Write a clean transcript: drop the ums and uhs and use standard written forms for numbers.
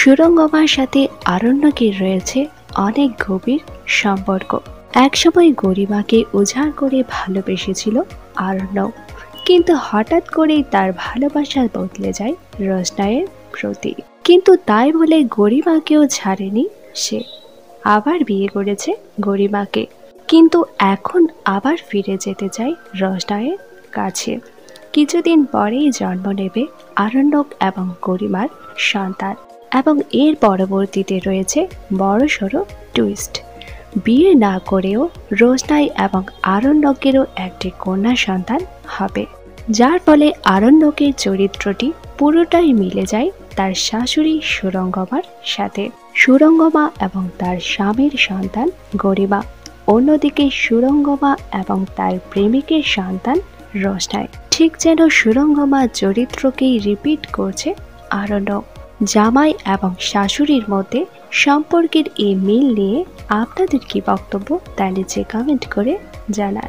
সুরঙ্গমার সাথে আরণ্যকের রয়েছে অনেক গভীর সম্পর্ক। একসময় গরিমাকে উজাড় করে ভালোবেসেছিল আরণ্যক, কিন্তু হঠাৎ করেই তার ভালোবাসা বদলে যায় রোশনাইয়ের প্রতি। কিন্তু তাই বলে গরিমাকেও ছাড়েনি সে, আবার বিয়ে করেছে গরিমাকে, কিন্তু এখন আবার ফিরে যেতে চায় রোশনাইয়ের কাছে। কিছুদিন পরেই জন্ম নেবে আরণ্যক এবং গরিমার সন্তান, এবং এর পরবর্তীতে রয়েছে বড়সড় টুইস্ট। বিয়ে না করেও রোশনাই এবং আরণ্যকেরও একটি কন্যা সন্তান হবে, যার ফলে আরণ্যকের চরিত্রটি পুরোটাই মিলে যায় তার শাশুড়ি সুরঙ্গমার সাথে। সুরঙ্গমা এবং তার স্বামীর সন্তান গরিমা, অন্যদিকে সুরঙ্গমা এবং তার প্রেমিকের সন্তান রোশনাই। ঠিক যেন সুরঙ্গমা চরিত্রকেই রিপিট করছে আরণ্যক। জামাই এবং শাশুড়ির মধ্যে সম্পর্কের এই মিল নিয়ে আপনাদের কি বক্তব্য তা নিচে কমেন্ট করে জানান।